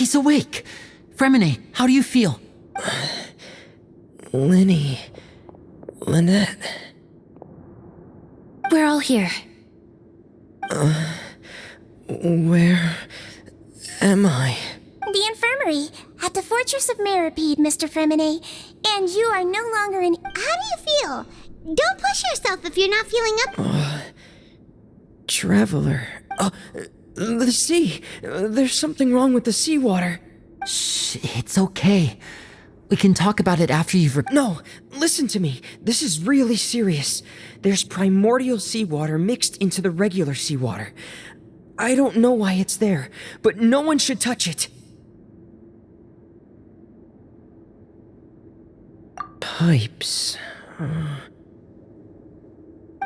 Everybody's awake. Fremine, how do you feel? Lynette. We're all here. Where am I? The infirmary, at the Fortress of Meripede, Mr. Fremine. And you are no longer in... How do you feel? Don't push yourself if you're not feeling up... Traveler. The sea. There's something wrong with the seawater. Shh, it's okay. We can talk about it after you've... No, listen to me. This is really serious. There's primordial seawater mixed into the regular seawater. I don't know why it's there, but no one should touch it. Pipes.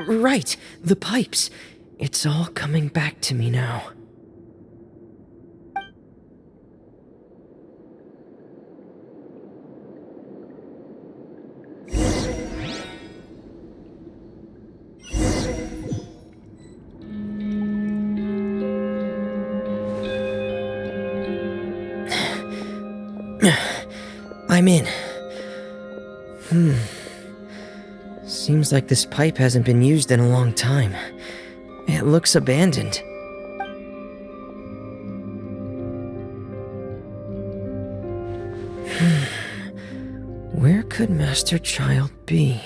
Right, the pipes. It's all coming back to me now. I'm in. Seems like this pipe hasn't been used in a long time. It looks abandoned. Where could Master Child be?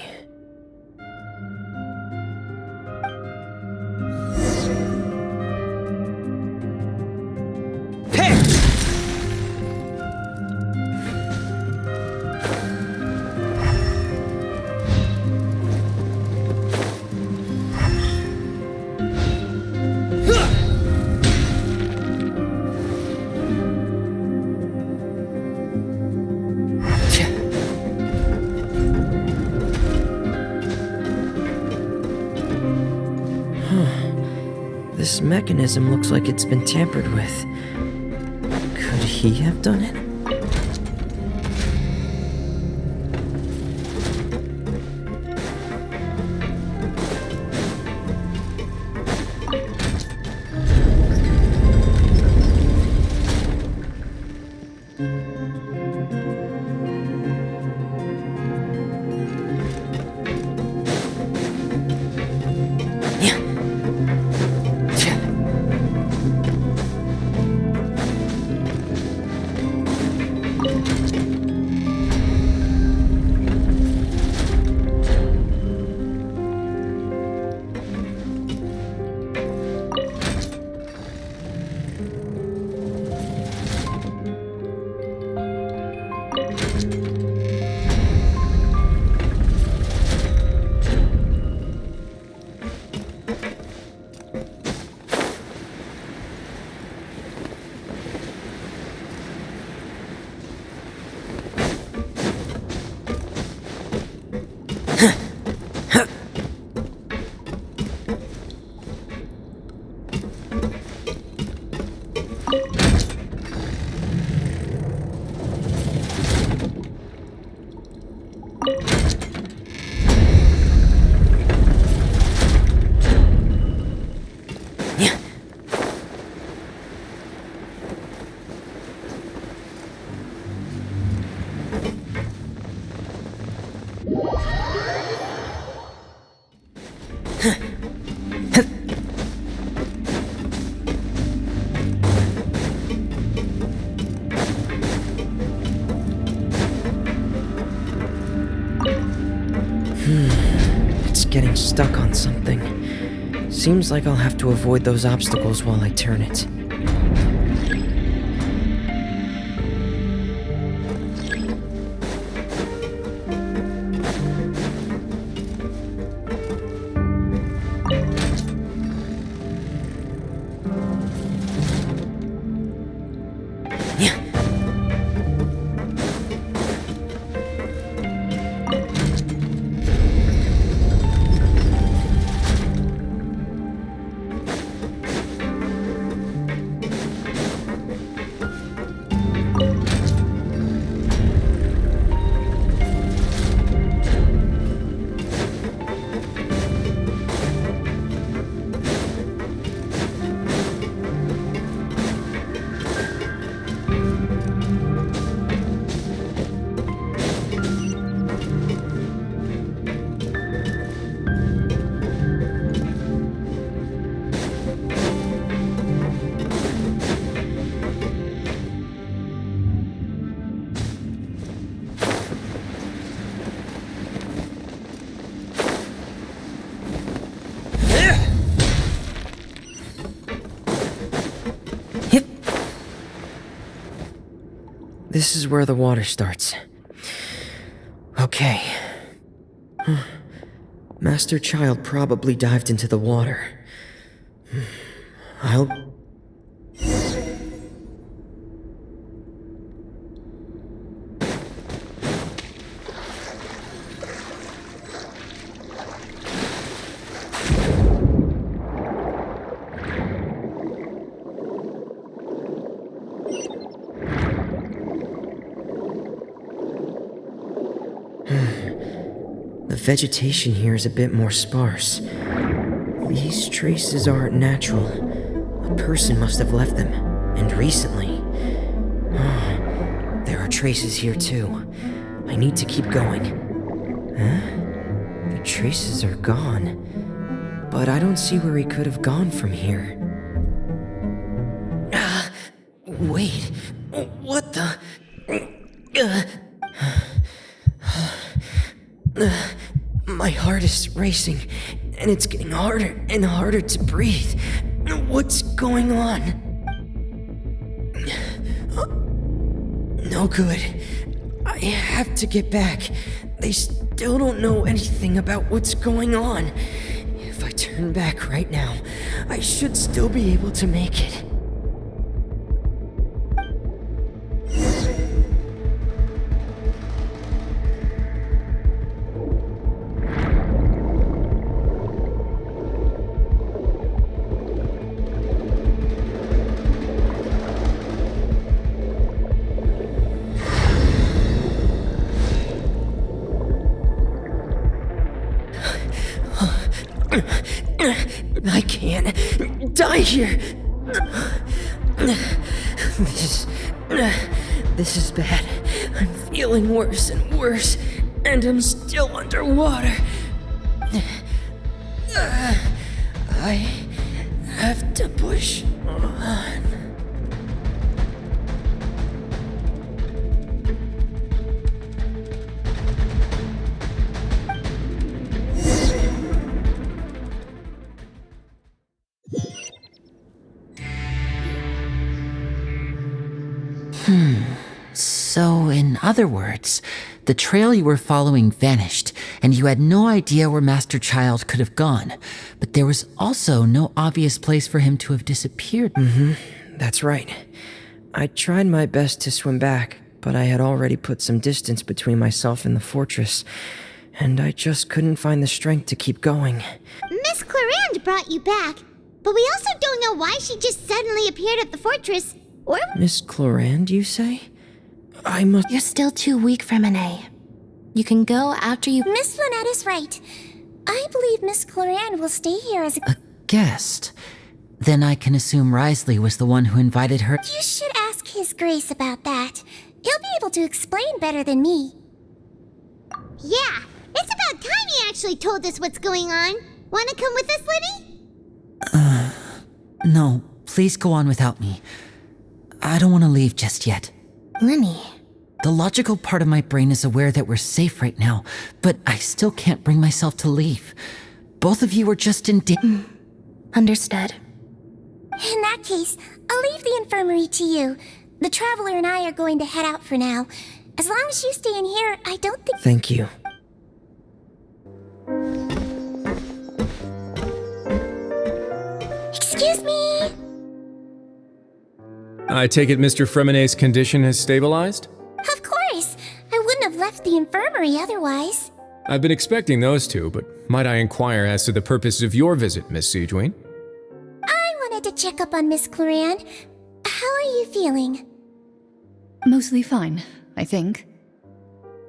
This mechanism looks like it's been tampered with. Could he have done it? It's getting stuck on something. Seems like I'll have to avoid those obstacles while I turn it. this is where the water starts. Okay. Master Child probably dived into the water. I'll... The vegetation here is a bit more sparse. These traces aren't natural. A person must have left them, and recently. There are traces here too. I need to keep going. Huh? The traces are gone. But I don't see where he could have gone from here. Wait. What the... My heart is racing, and it's getting harder and harder to breathe. What's going on? No good. I have to get back. They still don't know anything about what's going on. If I turn back right now, I should still be able to make it. I can't die here. This is bad. I'm feeling worse and worse, and I'm still underwater. I have to push on. So, in other words, the trail you were following vanished, and you had no idea where Master Child could have gone. But there was also no obvious place for him to have disappeared. That's right. I tried my best to swim back, but I had already put some distance between myself and the fortress, and I just couldn't find the strength to keep going. Miss Clarande brought you back, but we also don't know why she just suddenly appeared at the fortress, or... Miss Clarande, you say? I must... You're still too weak, Freminet. You can go after you... Miss Lynette is right. I believe Miss Clarande will stay here as a... Guest. Then I can assume Risley was the one who invited her. You should ask His Grace about that. He'll be able to explain better than me. Yeah, it's about time he actually told us what's going on. Wanna come with us, Lenny? No, please go on without me. I don't want to leave just yet. Lenny. The logical part of my brain is aware that we're safe right now, but I still can't bring myself to leave. Both of you are just in Understood. In that case, I'll leave the infirmary to you. The Traveler and I are going to head out for now. As long as you stay in here, I don't think... Thank you. Excuse me! I take it Mr. Freminet's condition has stabilized? Of course! I wouldn't have left the infirmary otherwise. I've been expecting those two, but might I inquire as to the purpose of your visit, Miss Siegewien? I wanted to check up on Miss Clarande. How are you feeling? Mostly fine, I think.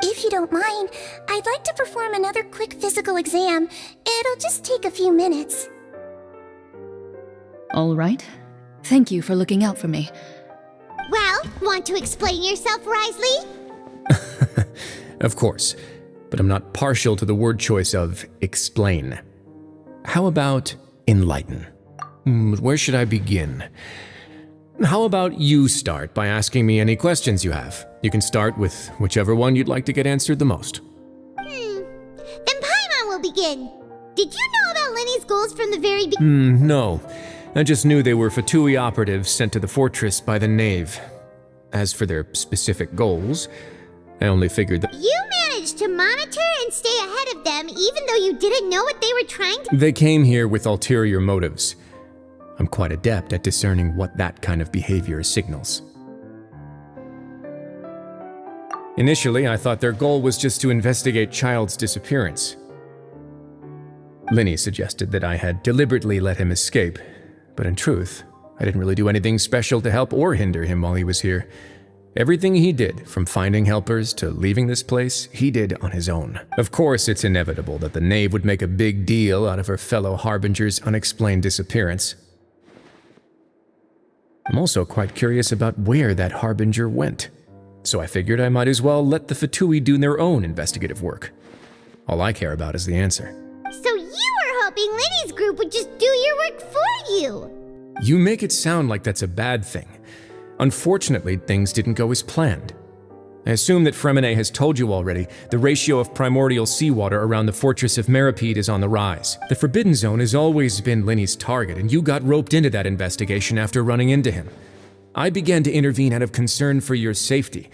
If you don't mind, I'd like to perform another quick physical exam. It'll just take a few minutes. All right. Thank you for looking out for me. Well, want to explain yourself, Risley? Of course, but I'm not partial to the word choice of explain. How about enlighten? Where should I begin? How about you start by asking me any questions you have? You can start with whichever one you'd like to get answered the most. Then Paimon will begin. Did you know about Lenny's goals from the very beginning? No. I just knew they were Fatui operatives sent to the fortress by the Knave. As for their specific goals, I only figured that You managed to monitor and stay ahead of them even though you didn't know what they were trying to— they came here with ulterior motives. I'm quite adept at discerning what that kind of behavior signals. Initially, I thought their goal was just to investigate Child's disappearance. Linny suggested that I had deliberately let him escape, but in truth, I didn't really do anything special to help or hinder him while he was here. Everything he did, from finding helpers to leaving this place, he did on his own. Of course, it's inevitable that the knave would make a big deal out of her fellow Harbinger's unexplained disappearance. I'm also quite curious about where that Harbinger went, so I figured I might as well let the Fatui do their own investigative work. All I care about is the answer. So you were hoping Linny's group would just do your work for you! You make it sound like that's a bad thing. Unfortunately, things didn't go as planned. I assume that Fremine has told you already, the ratio of primordial seawater around the fortress of Meripede is on the rise. The Forbidden Zone has always been Linny's target, and you got roped into that investigation after running into him. I began to intervene out of concern for your safety,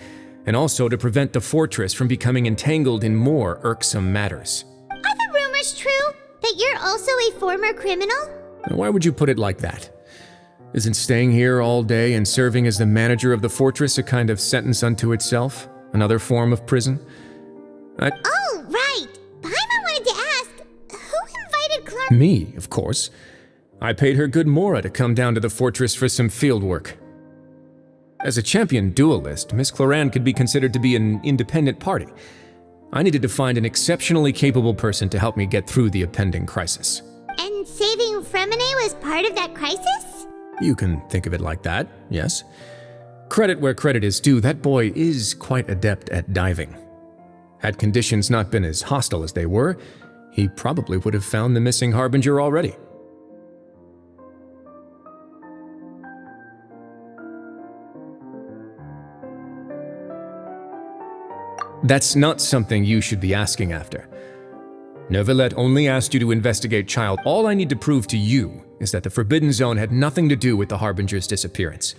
and also to prevent the fortress from becoming entangled in more irksome matters. Are the rumors true? That you're also a former criminal? Why would you put it like that? Isn't staying here all day and serving as the manager of the fortress a kind of sentence unto itself? Another form of prison? Oh, right! Paimon wanted to ask, who invited Clark— Me, of course. I paid her good mora to come down to the fortress for some field work. As a champion duelist, Miss Cloran could be considered to be an independent party. I needed to find an exceptionally capable person to help me get through the impending crisis. And saving Fremine was part of that crisis? You can think of it like that, yes. Credit where credit is due, that boy is quite adept at diving. Had conditions not been as hostile as they were, he probably would have found the missing Harbinger already. That's not something you should be asking after. Neuvillette only asked you to investigate Child. All I need to prove to you is that the Forbidden Zone had nothing to do with the Harbinger's disappearance.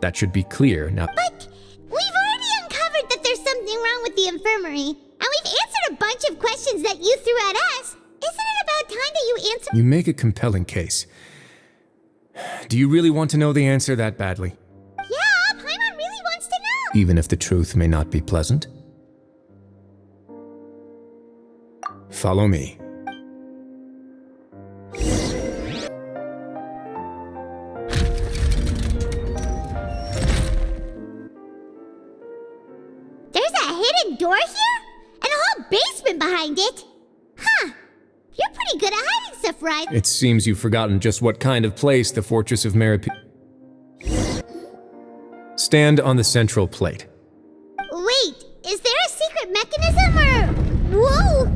That should be clear now. But we've already uncovered that there's something wrong with the infirmary, and we've answered a bunch of questions that you threw at us. Isn't it about time that you answer— You make a compelling case. Do you really want to know the answer that badly? Yeah, Paimon really wants to know! Even if the truth may not be pleasant? Follow me. There's a hidden door here? And a whole basement behind it? Huh. You're pretty good at hiding stuff, right? It seems you've forgotten just what kind of place the Fortress of Meripede. Stand on the central plate. Wait, is there a secret mechanism or— Whoa!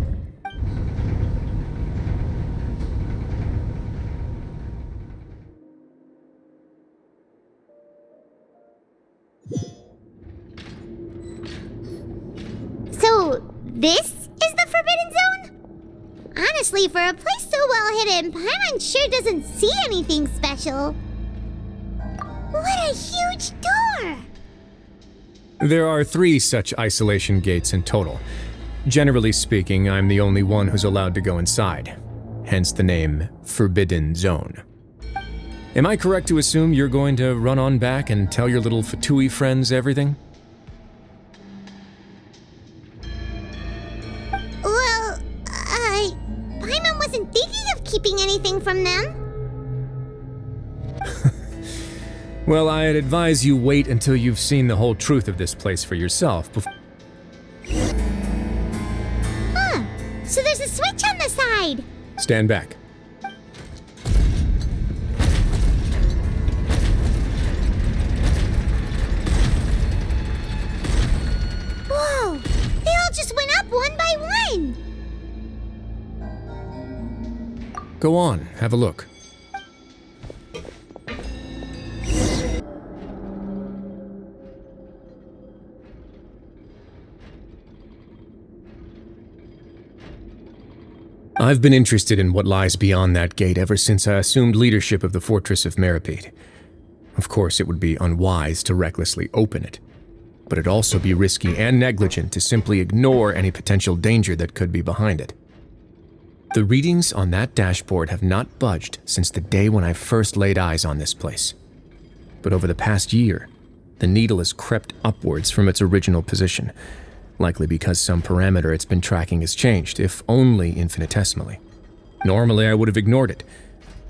So, this is the Forbidden Zone? Honestly, for a place so well hidden, Paimon sure doesn't see anything special. What a huge door! There are 3 such isolation gates in total. Generally speaking, I'm the only one who's allowed to go inside. Hence the name Forbidden Zone. Am I correct to assume you're going to run on back and tell your little Fatui friends everything? Well, Paimon wasn't thinking of keeping anything from them. Well, I'd advise you wait until you've seen the whole truth of this place for yourself before— Huh. So there's a switch on the side. Stand back. Whoa! They all just went up one by one. Go on, have a look. I've been interested in what lies beyond that gate ever since I assumed leadership of the Fortress of Meripede. Of course, it would be unwise to recklessly open it, but it'd also be risky and negligent to simply ignore any potential danger that could be behind it. The readings on that dashboard have not budged since the day when I first laid eyes on this place. But over the past year, the needle has crept upwards from its original position, likely because some parameter it's been tracking has changed, if only infinitesimally. Normally, I would have ignored it,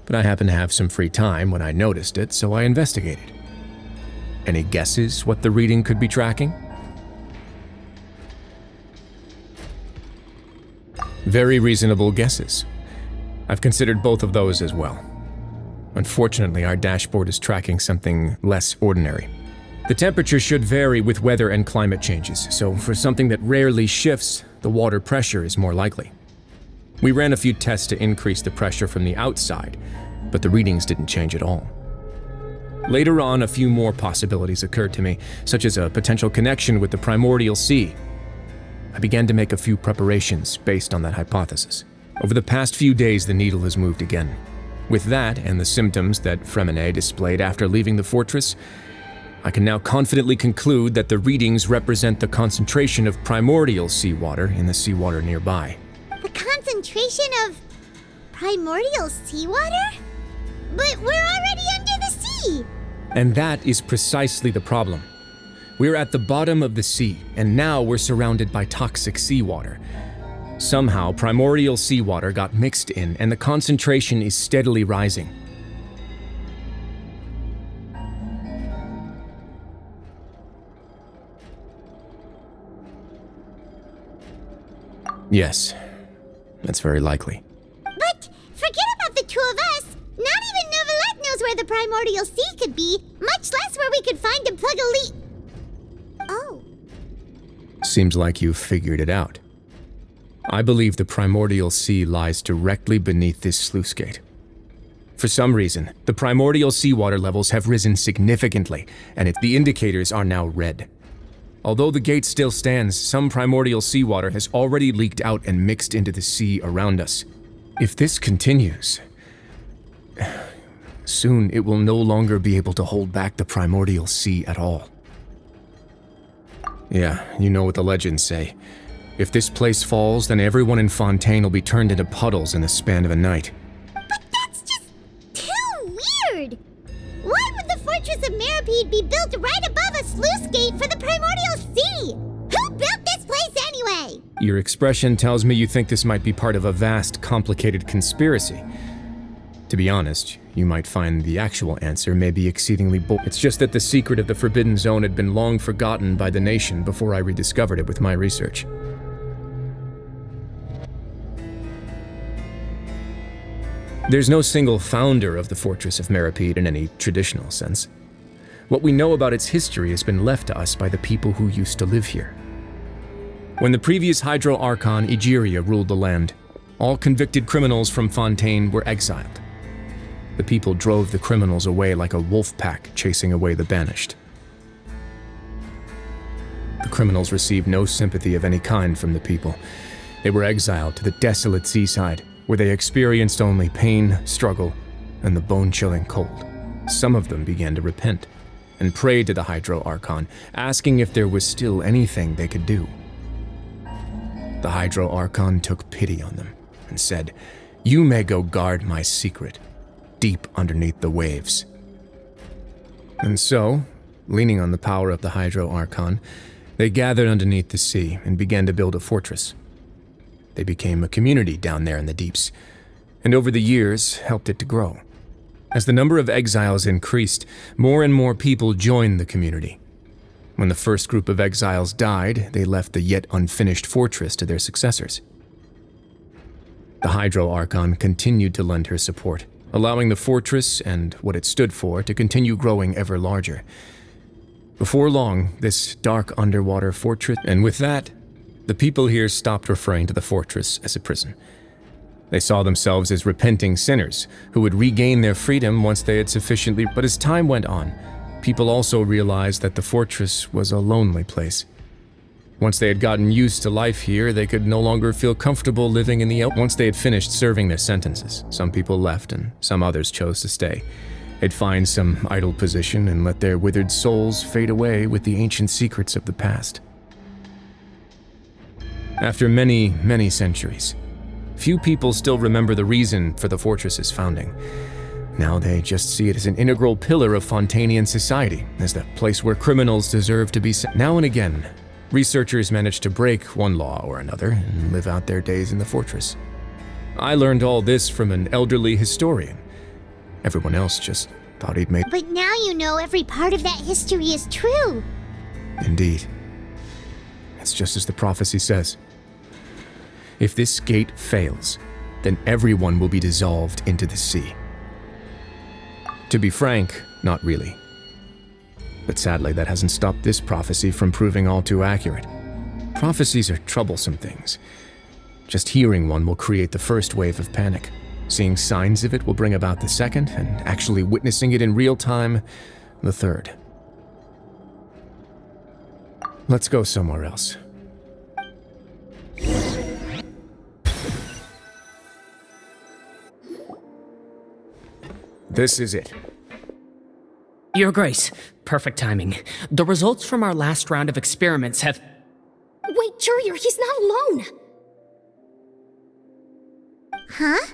but I happened to have some free time when I noticed it, so I investigated. Any guesses what the reading could be tracking? Very reasonable guesses. I've considered both of those as well. Unfortunately, our dashboard is tracking something less ordinary. The temperature should vary with weather and climate changes, so for something that rarely shifts, the water pressure is more likely. We ran a few tests to increase the pressure from the outside, but the readings didn't change at all. Later on, a few more possibilities occurred to me, such as a potential connection with the primordial sea. I began to make a few preparations based on that hypothesis. Over the past few days, the needle has moved again. With that and the symptoms that Fremine displayed after leaving the fortress, I can now confidently conclude that the readings represent the concentration of primordial seawater in the seawater nearby. The concentration of primordial seawater? But we're already under the sea! And that is precisely the problem. We're at the bottom of the sea, and now we're surrounded by toxic seawater. Somehow, primordial seawater got mixed in, and the concentration is steadily rising. Yes, that's very likely. But forget about the two of us! Not even Novelette knows where the primordial sea could be, much less where we could find and plug a leak. Oh. Seems like you've figured it out. I believe the primordial sea lies directly beneath this sluice gate. For some reason, the primordial seawater levels have risen significantly, and the indicators are now red. Although the gate still stands, some primordial seawater has already leaked out and mixed into the sea around us. If this continues, soon it will no longer be able to hold back the primordial sea at all. Yeah, you know what the legends say. If this place falls, then everyone in Fontaine will be turned into puddles in the span of a night. But that's just too weird! Why would the Fortress of Meripede be built right above a sluice gate for the primordial sea? Who built this place anyway? Your expression tells me you think this might be part of a vast, complicated conspiracy. To be honest, you might find the actual answer may be exceedingly bold. It's just that the secret of the Forbidden Zone had been long forgotten by the nation before I rediscovered it with my research. There's no single founder of the Fortress of Meripede in any traditional sense. What we know about its history has been left to us by the people who used to live here. When the previous Hydro Archon Egeria ruled the land, all convicted criminals from Fontaine were exiled. The people drove the criminals away like a wolf pack chasing away the banished. The criminals received no sympathy of any kind from the people. They were exiled to the desolate seaside, where they experienced only pain, struggle, and the bone-chilling cold. Some of them began to repent and prayed to the Hydro Archon, asking if there was still anything they could do. The Hydro Archon took pity on them and said, "You may go guard my secret, deep underneath the waves." And so, leaning on the power of the Hydro Archon, they gathered underneath the sea and began to build a fortress. They became a community down there in the deeps, and over the years helped it to grow. As the number of exiles increased, more and more people joined the community. When the first group of exiles died, they left the yet unfinished fortress to their successors. The Hydro Archon continued to lend her support, allowing the fortress and what it stood for to continue growing ever larger. Before long, this dark underwater fortress, and with that, the people here stopped referring to the fortress as a prison. They saw themselves as repenting sinners who would regain their freedom once they had sufficiently. But as time went on, people also realized that the fortress was a lonely place. Once they had gotten used to life here, they could no longer feel comfortable living in the Once they had finished serving their sentences, some people left and some others chose to stay. They'd find some idle position and let their withered souls fade away with the ancient secrets of the past. After many, many centuries, few people still remember the reason for the fortress's founding. Now they just see it as an integral pillar of Fontainian society, as the place where criminals deserve to be sent. Now and again, researchers manage to break one law or another and live out their days in the fortress. I learned all this from an elderly historian. Everyone else just thought he'd made... But now you know every part of that history is true. Indeed. It's just as the prophecy says. If this gate fails, then everyone will be dissolved into the sea. To be frank, not really. But sadly, that hasn't stopped this prophecy from proving all too accurate. Prophecies are troublesome things. Just hearing one will create the first wave of panic. Seeing signs of it will bring about the second, and actually witnessing it in real time, the third. Let's go somewhere else. This is it. Your Grace, perfect timing. The results from our last round of experiments have... Wait, Jurier, he's not alone. Huh?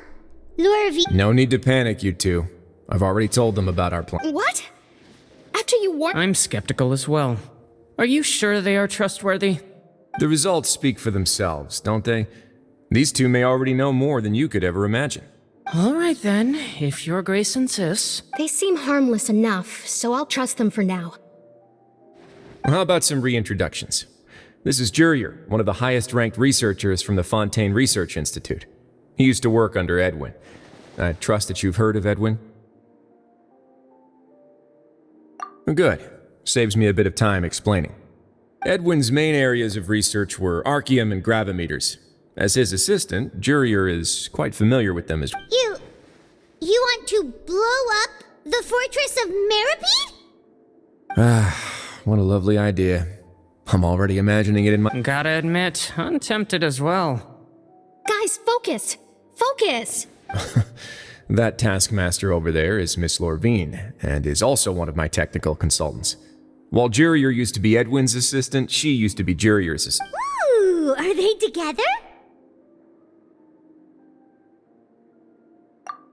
Lure V... No need to panic, you two. I've already told them about our plan. What? After you warned... I'm skeptical as well. Are you sure they are trustworthy? The results speak for themselves, don't they? These two may already know more than you could ever imagine. All right then, if Your Grace insists. They seem harmless enough, so I'll trust them for now. How about some reintroductions? This is Jurier, one of the highest-ranked researchers from the Fontaine Research Institute. He used to work under Edwin. I trust that you've heard of Edwin? Good. Saves me a bit of time explaining. Edwin's main areas of research were archaeum and gravimeters. As his assistant, Jurier is quite familiar with them as well. You want to blow up the fortress of Meripede? What a lovely idea. I'm already imagining it in my... Gotta admit, I'm tempted as well. Guys, focus! Focus! That taskmaster over there is Miss Lorvine, and is also one of my technical consultants. While Jurier used to be Edwin's assistant, she used to be Jurier's assistant. Ooh, are they together?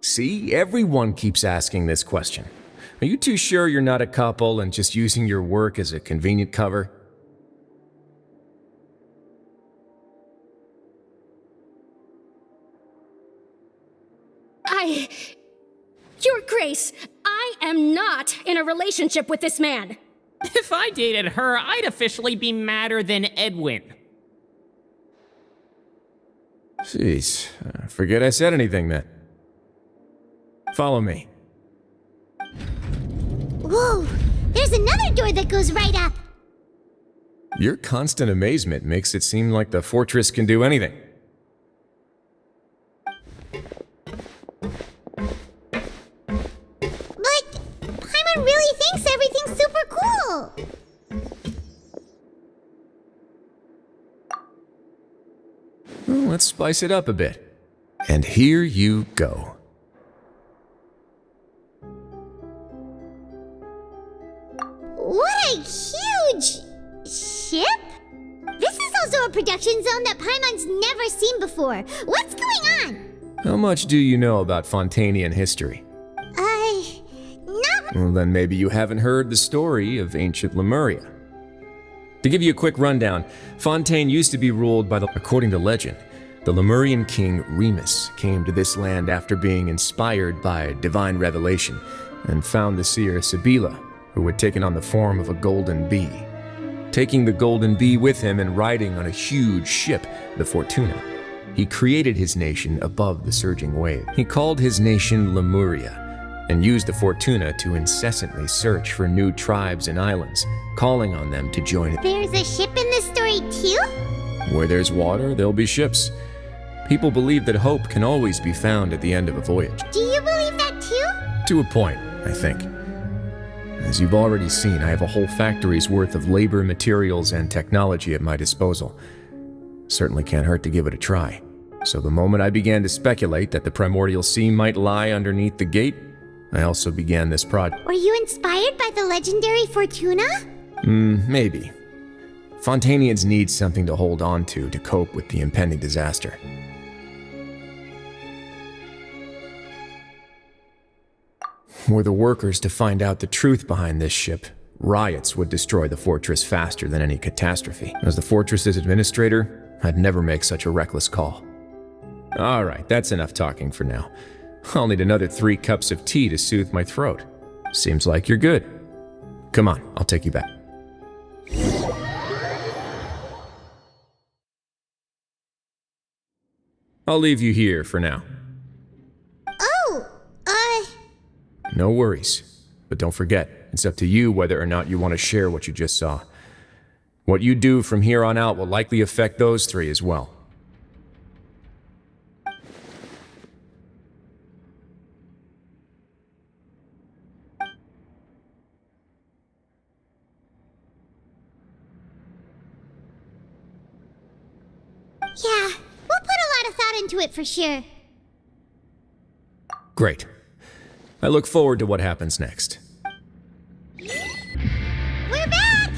See, everyone keeps asking this question. Are you too sure you're not a couple and just using your work as a convenient cover? Your Grace, I am not in a relationship with this man. If I dated her, I'd officially be madder than Edwin. Jeez, forget I said anything then. Follow me. Whoa, there's another door that goes right up. Your constant amazement makes it seem like the fortress can do anything. But Paimon really thinks everything's super cool. Well, let's spice it up a bit. And here you go. What a huge ship? This is also a production zone that Paimon's never seen before. What's going on? How much do you know about Fontainian history? Not Well, then maybe you haven't heard the story of ancient Lemuria. To give you a quick rundown, Fontaine used to be ruled by according to legend, the Lemurian king Remus came to this land after being inspired by divine revelation and found the seer Sibila, who had taken on the form of a golden bee. Taking the golden bee with him and riding on a huge ship, the Fortuna, he created his nation above the surging wave. He called his nation Lemuria, and used the Fortuna to incessantly search for new tribes and islands, calling on them to join it. There's a ship in this story too? Where there's water, there'll be ships. People believe that hope can always be found at the end of a voyage. Do you believe that too? To a point, I think. As you've already seen, I have a whole factory's worth of labor, materials, and technology at my disposal. Certainly can't hurt to give it a try. So the moment I began to speculate that the primordial sea might lie underneath the gate, I also began this project. Were you inspired by the legendary Fortuna? Maybe. Fontainians need something to hold on to cope with the impending disaster. Were the workers to find out the truth behind this ship, riots would destroy the fortress faster than any catastrophe. As the fortress's administrator, I'd never make such a reckless call. Alright, that's enough talking for now. I'll need another 3 cups of tea to soothe my throat. Seems like you're good. Come on, I'll take you back. I'll leave you here for now. Oh, No worries. But don't forget, it's up to you whether or not you want to share what you just saw. What you do from here on out will likely affect those 3 as well. yeah. We'll put a lot of thought into it for sure. Great. I look forward to what happens next. We're back!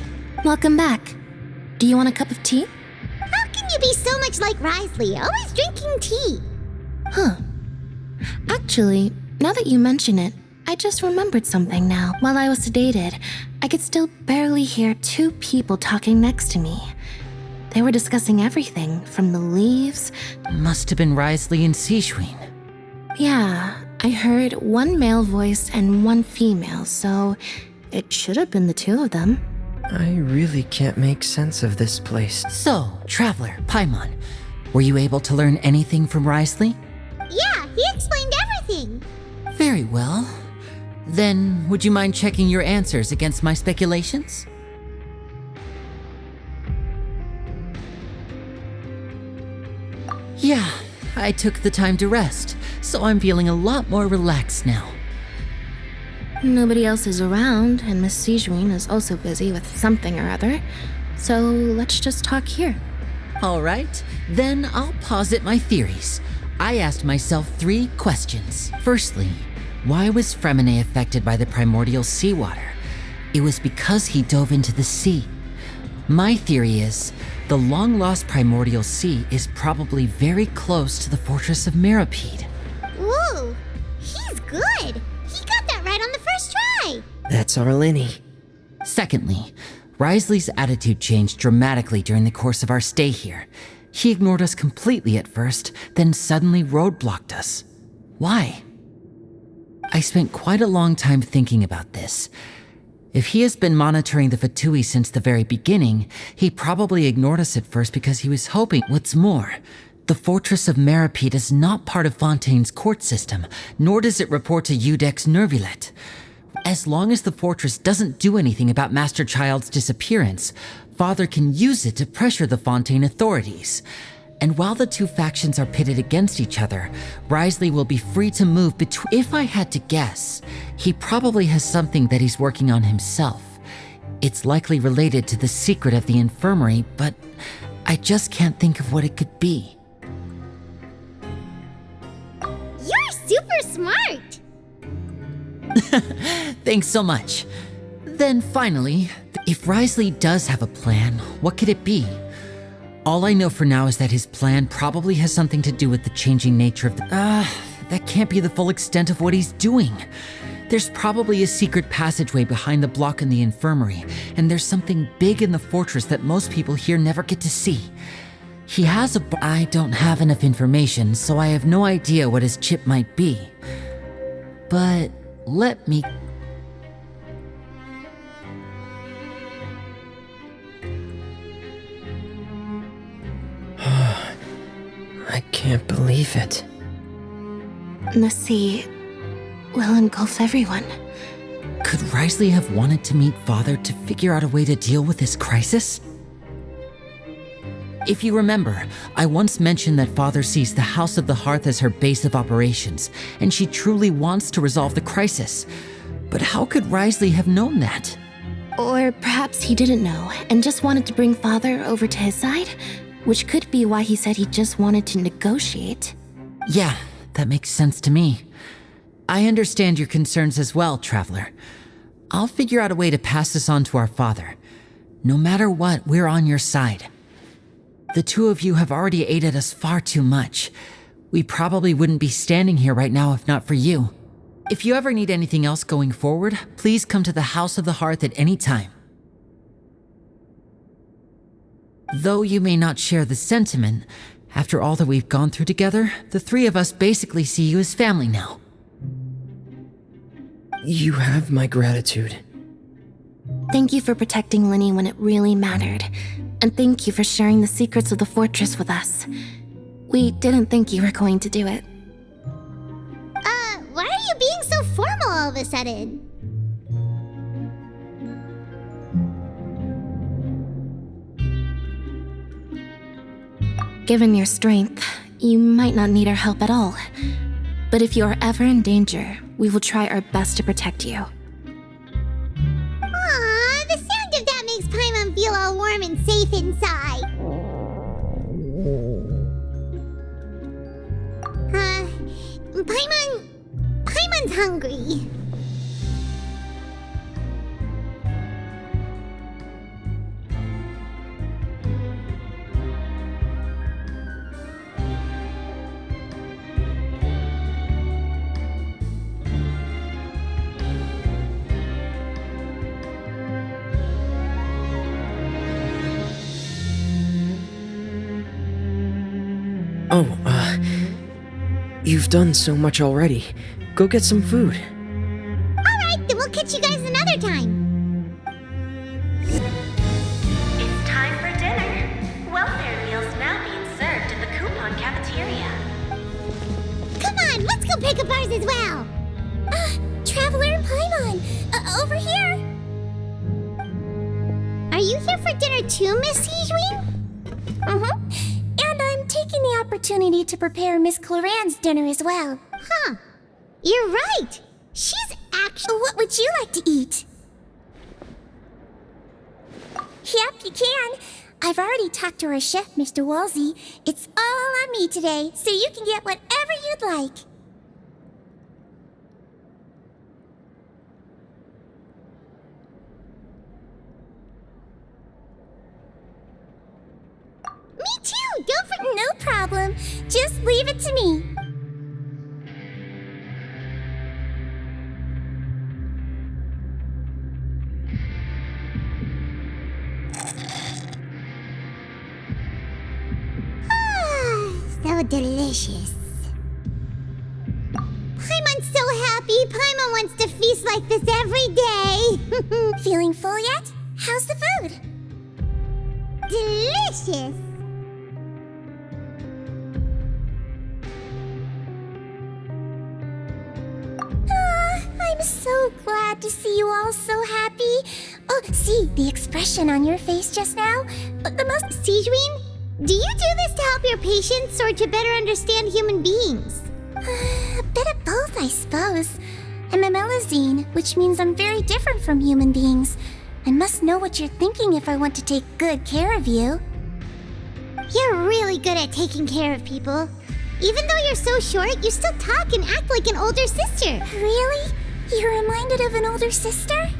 Welcome back. Do you want a cup of tea? How can you be so much like Risley, always drinking tea? Actually, now that you mention it, I just remembered something now. While I was sedated, I could still barely hear 2 people talking next to me. They were discussing everything, from the leaves. Must have been Risley and Seishween. Yeah, I heard 1 male voice and 1 female, so it should have been the 2 of them. I really can't make sense of this place. So, Traveler, Paimon, were you able to learn anything from Risley? Yeah, he explained everything. Very well. Then, would you mind checking your answers against my speculations? Yeah, I took the time to rest, so I'm feeling a lot more relaxed now. Nobody else is around, and Miss Sejuin is also busy with something or other, so let's just talk here. All right, then I'll posit my theories. I asked myself 3 questions. Firstly, why was Fremine affected by the primordial seawater? It was because he dove into the sea. My theory is, the long-lost primordial sea is probably very close to the fortress of Mirapede. Whoa, he's good. He got that right on the first try. That's our Linny. Secondly, Risley's attitude changed dramatically during the course of our stay here. He ignored us completely at first, then suddenly roadblocked us. Why? I spent quite a long time thinking about this. If he has been monitoring the Fatui since the very beginning, he probably ignored us at first because he was hoping. What's more, the Fortress of Mirapede is not part of Fontaine's court system, nor does it report to Udex Nervulet. As long as the fortress doesn't do anything about Master Child's disappearance, Father can use it to pressure the Fontaine authorities. And while the 2 factions are pitted against each other, Risley will be free to move between. If I had to guess, he probably has something that he's working on himself. It's likely related to the secret of the infirmary, but I just can't think of what it could be. You're super smart. Thanks so much. Then finally, if Risley does have a plan, what could it be? All I know for now is that his plan probably has something to do with the changing nature of the. That can't be the full extent of what he's doing. There's probably a secret passageway behind the block in the infirmary, and there's something big in the fortress that most people here never get to see. He has a. I don't have enough information, so I have no idea what his chip might be. But let me. I can't believe it. The sea will engulf everyone. Could Risley have wanted to meet Father to figure out a way to deal with this crisis? If you remember, I once mentioned that Father sees the House of the Hearth as her base of operations, and she truly wants to resolve the crisis. But how could Risley have known that? Or perhaps he didn't know and just wanted to bring Father over to his side, which could be why he said he just wanted to negotiate. Yeah, that makes sense to me. I understand your concerns as well, Traveler. I'll figure out a way to pass this on to our father. No matter what, we're on your side. The two of you have already aided us far too much. We probably wouldn't be standing here right now if not for you. If you ever need anything else going forward, please come to the House of the Hearth at any time. Though you may not share the sentiment, after all that we've gone through together, the three of us basically see you as family now. You have my gratitude. Thank you for protecting Linny when it really mattered. And thank you for sharing the secrets of the fortress with us. We didn't think you were going to do it. Why are you being so formal all of a sudden? Given your strength, you might not need our help at all. But if you are ever in danger, we will try our best to protect you. Aw, the sound of that makes Paimon feel all warm and safe inside. Paimon's hungry. You've done so much already. Go get some food. Alright, then we'll catch you guys another time. It's time for dinner. Welfare meals now being served in the coupon cafeteria. Come on, let's go pick up ours as well. Traveler and Paimon, over here. Are you here for dinner too, Miss Sijwin? Uh-huh. And I'm taking the opportunity to prepare Miss Cloran's dinner as well. Huh. You're right. She's actually... What would you like to eat? Yep, you can. I've already talked to our chef, Mr. Wolsey. It's all on me today, so you can get whatever you'd like. Me too! Don't forget. No problem. Just leave it to me. So delicious. Paimon's so happy. Paimon wants to feast like this every day. Feeling full yet? How's the food? Delicious. I'm so glad to see you all so happy. Oh, see the expression on your face just now? The most... Sijwin? Do you do this to help your patients or to better understand human beings? A bit of both, I suppose. I'm a Melazine, which means I'm very different from human beings. I must know what you're thinking if I want to take good care of you. You're really good at taking care of people. Even though you're so short, you still talk and act like an older sister. Really? You're reminded of an older sister?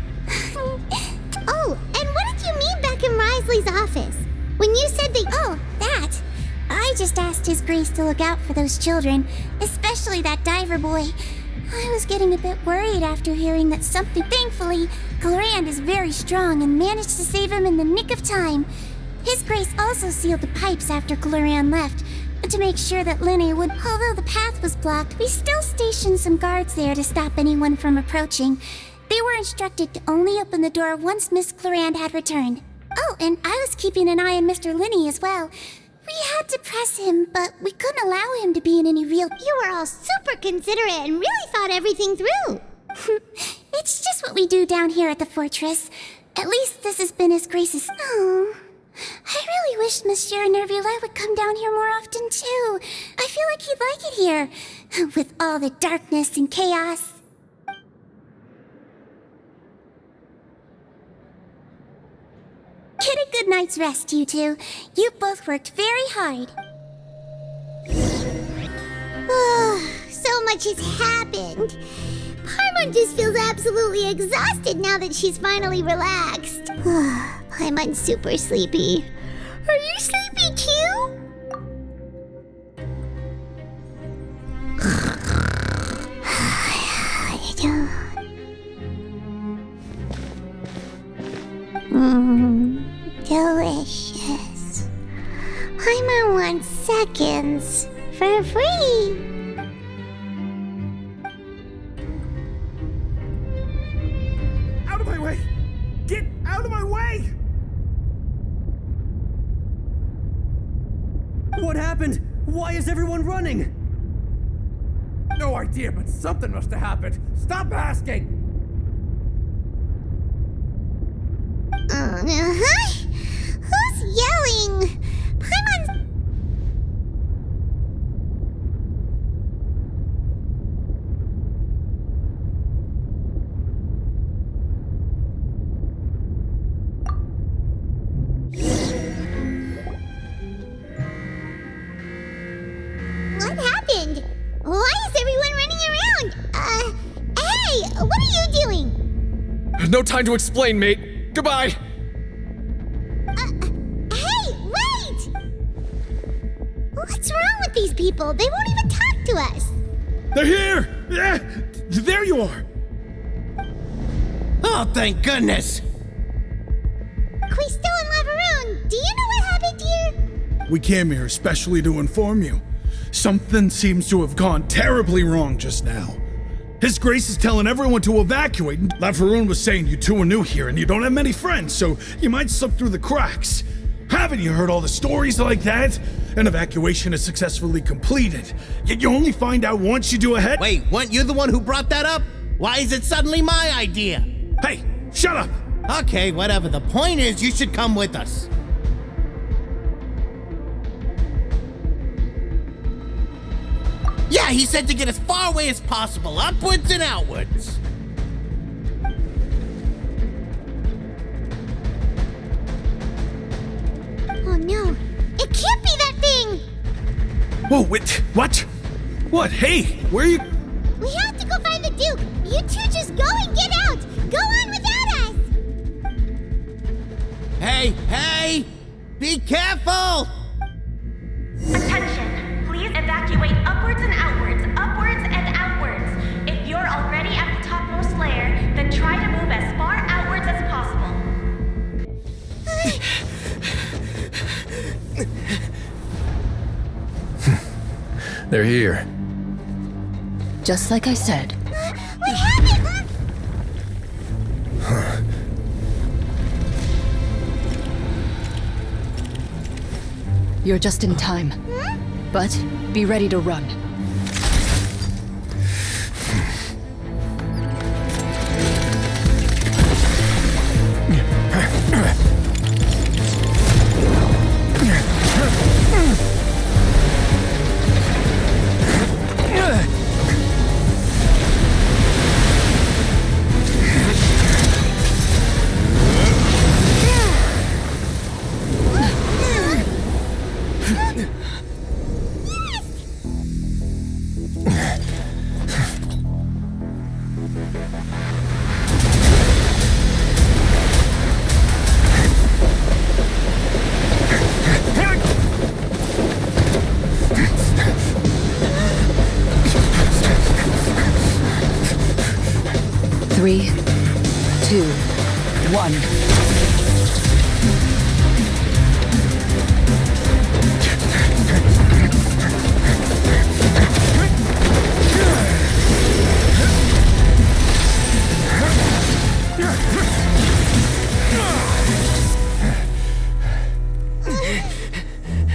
Oh, and what did you mean back in Risley's office? When you said they... Oh, that. I just asked His Grace to look out for those children, especially that diver boy. I was getting a bit worried after hearing that something... Thankfully, Cloran is very strong and managed to save him in the nick of time. His Grace also sealed the pipes after Cloran left, to make sure that Linny would... Although the path was blocked, we still stationed some guards there to stop anyone from approaching. They were instructed to only open the door once Miss Cloran had returned. Oh, and I was keeping an eye on Mr. Linny as well. We had to press him, but we couldn't allow him to be in any real... You were all super considerate and really thought everything through. It's just what we do down here at the fortress. At least this has been His Grace's... Oh, I really wish Monsieur Nervula would come down here more often, too. I feel like he'd like it here, with all the darkness and chaos. Get a good night's rest, you two. You both worked very hard. So much much has happened. Paimon just feels absolutely exhausted now that she's finally relaxed. Paimon's super sleepy. Are you sleepy too? Delicious. Paimon wants seconds for free. Out of my way! Get out of my way! What happened? Why is everyone running? No idea, but something must have happened. Stop asking! Who's yelling? Paimon's... What happened? Why is everyone running around? Hey, what are you doing? No time to explain, mate. Goodbye. Hey, wait! What's wrong with these people? They won't even talk to us. They're here! Yeah, there you are! Oh, thank goodness! Quisto and Lavaroon, do you know what happened here? We came here especially to inform you. Something seems to have gone terribly wrong just now. His Grace is telling everyone to evacuate. Lavaroon was saying you two are new here and you don't have many friends, so you might slip through the cracks. Haven't you heard all the stories like that? An evacuation is successfully completed, yet you only find out once you do a head— Wait, weren't you the one who brought that up? Why is it suddenly my idea? Hey, shut up! Okay, whatever. The point is, you should come with us. Yeah, he said to get as far away as possible, upwards and outwards. Oh no, it can't be that thing! Whoa, wait, what? What? Hey, where are you— We have to go find the Duke! You two just go and get out! Go on without us! Hey! Be careful! Attention! Please evacuate upwards and outwards, upwards and outwards. If you're already at the topmost layer, then try to move as far outwards as possible. They're here. Just like I said. What happened? You're just in time. But be ready to run. Three, two, one.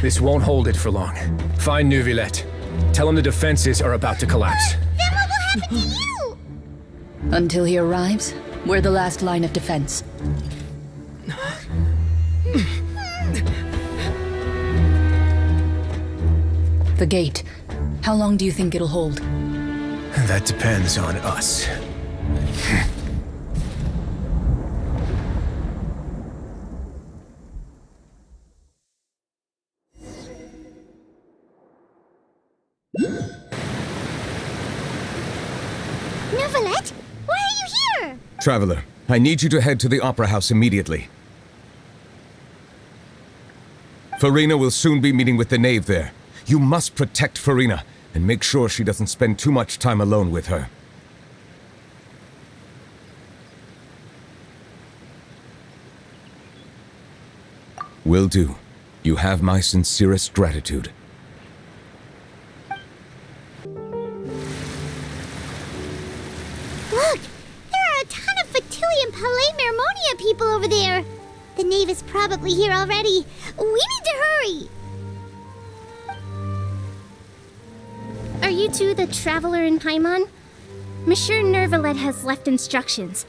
This won't hold it for long. Find Neuvillette. Tell him the defenses are about to collapse. Then what will happen to you? Until he arrives, we're the last line of defense. The gate. How long do you think it'll hold? That depends on us. Neverlet, why are you here? Traveler, I need you to head to the Opera House immediately. Farina will soon be meeting with the knave there. You must protect Farina and make sure she doesn't spend too much time alone with her. Will do. You have my sincerest gratitude. Look! There are a ton of Fatui and Palais Mermonia people over there! The knave is probably here already. We need to hurry! Are you two the traveler in Paimon? Monsieur Nervalet has left instructions.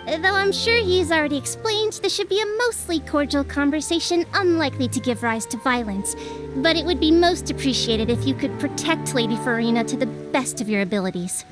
Though I'm sure he's already explained, this should be a mostly cordial conversation, unlikely to give rise to violence. But it would be most appreciated if you could protect Lady Farina to the best of your abilities.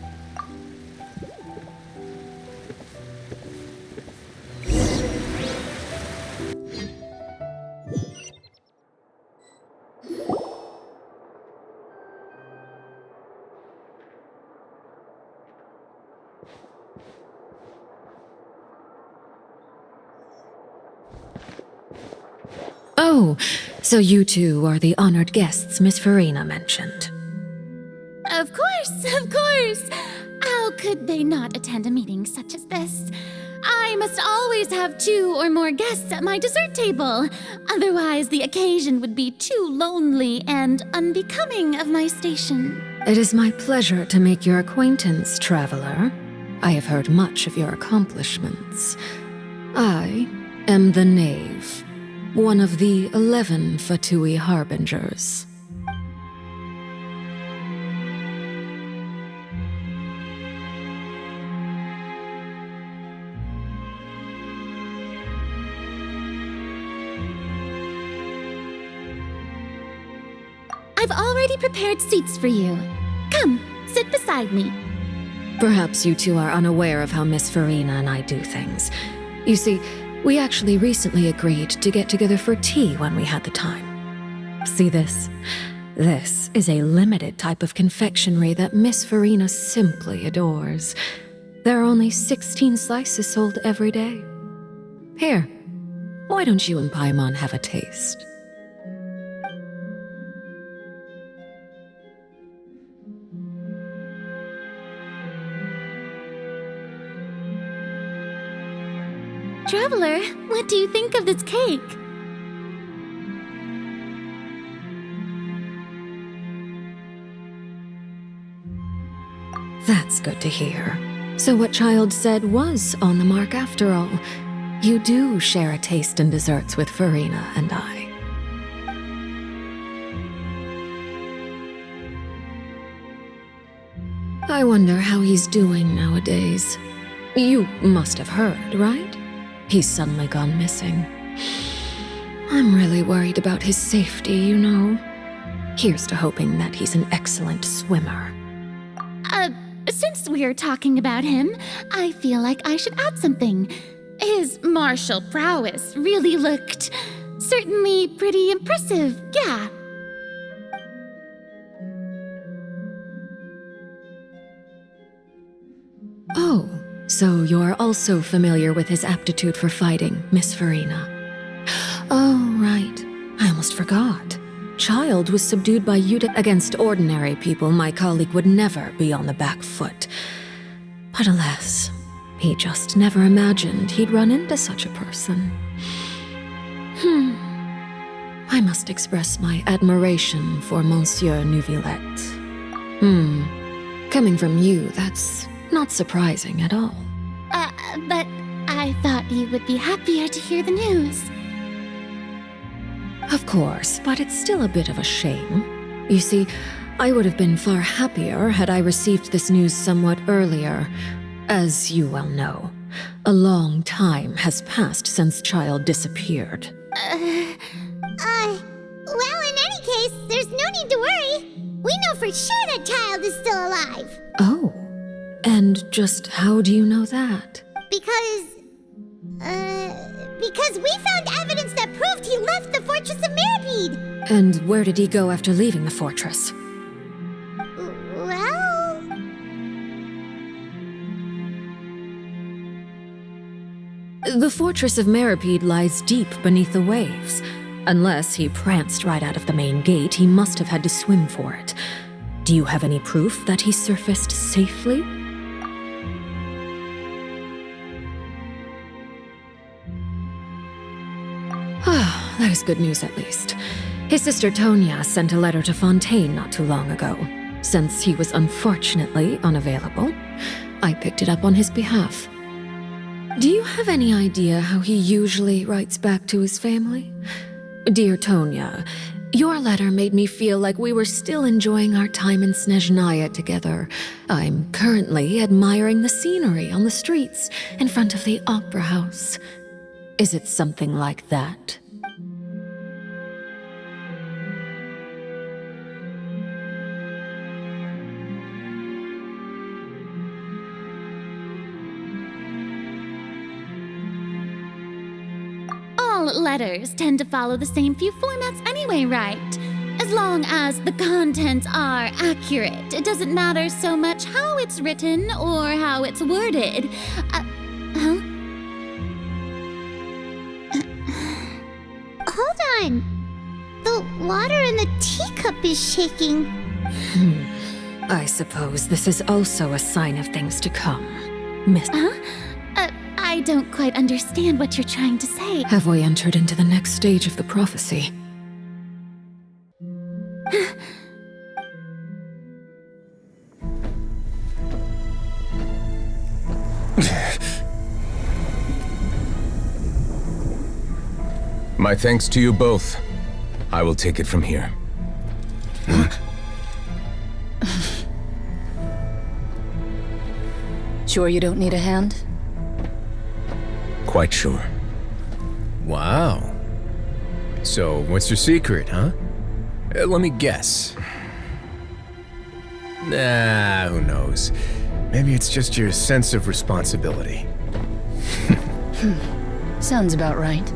Oh, so you two are the honored guests Miss Farina mentioned. Of course! How could they not attend a meeting such as this? I must always have 2 or more guests at my dessert table. Otherwise, the occasion would be too lonely and unbecoming of my station. It is my pleasure to make your acquaintance, traveler. I have heard much of your accomplishments. I am the knave, one of the 11 Fatui harbingers. I've already prepared seats for you. Come, sit beside me. Perhaps you two are unaware of how Miss Farina and I do things. You see, we actually recently agreed to get together for tea when we had the time. See this? This is a limited type of confectionery that Miss Farina simply adores. There are only 16 slices sold every day. Here, why don't you and Paimon have a taste? Traveler, what do you think of this cake? That's good to hear. So what Child said was on the mark after all. You do share a taste in desserts with Farina and I. I wonder how he's doing nowadays. You must have heard, right? He's suddenly gone missing. I'm really worried about his safety, you know. Here's to hoping that he's an excellent swimmer. Since we're talking about him, I feel like I should add something. His martial prowess really looked certainly pretty impressive, yeah. Oh, so you're also familiar with his aptitude for fighting, Miss Farina. Oh, right. I almost forgot. Child was subdued by Yuta. Against ordinary people, my colleague would never be on the back foot. But alas, he just never imagined he'd run into such a person. I must express my admiration for Monsieur Neuvillette. Coming from you, that's not surprising at all. But I thought you would be happier to hear the news. Of course, but it's still a bit of a shame. You see, I would have been far happier had I received this news somewhat earlier. As you well know, a long time has passed since Child disappeared. Well, in any case, there's no need to worry. We know for sure that Child is still alive. Oh, and just how do you know that? Because we found evidence that proved he left the Fortress of Mirapede. And where did he go after leaving the fortress? Well... The fortress of Meripede lies deep beneath the waves. Unless he pranced right out of the main gate, he must have had to swim for it. Do you have any proof that he surfaced safely? That is good news, at least. His sister Tonya sent a letter to Fontaine not too long ago. Since he was unfortunately unavailable, I picked it up on his behalf. Do you have any idea how he usually writes back to his family? Dear Tonya, your letter made me feel like we were still enjoying our time in Snezhnaya together. I'm currently admiring the scenery on the streets in front of the opera house. Is it something like that? Letters tend to follow the same few formats anyway, right? As long as the contents are accurate, it doesn't matter so much how it's written or how it's worded. Hold on. The water in the teacup is shaking. I suppose this is also a sign of things to come. Miss... I don't quite understand what you're trying to say. Have we entered into the next stage of the prophecy? My thanks to you both. I will take it from here. Sure you don't need a hand? Quite sure. Wow. So, what's your secret, huh? Let me guess. Nah, who knows? Maybe it's just your sense of responsibility. Sounds about right.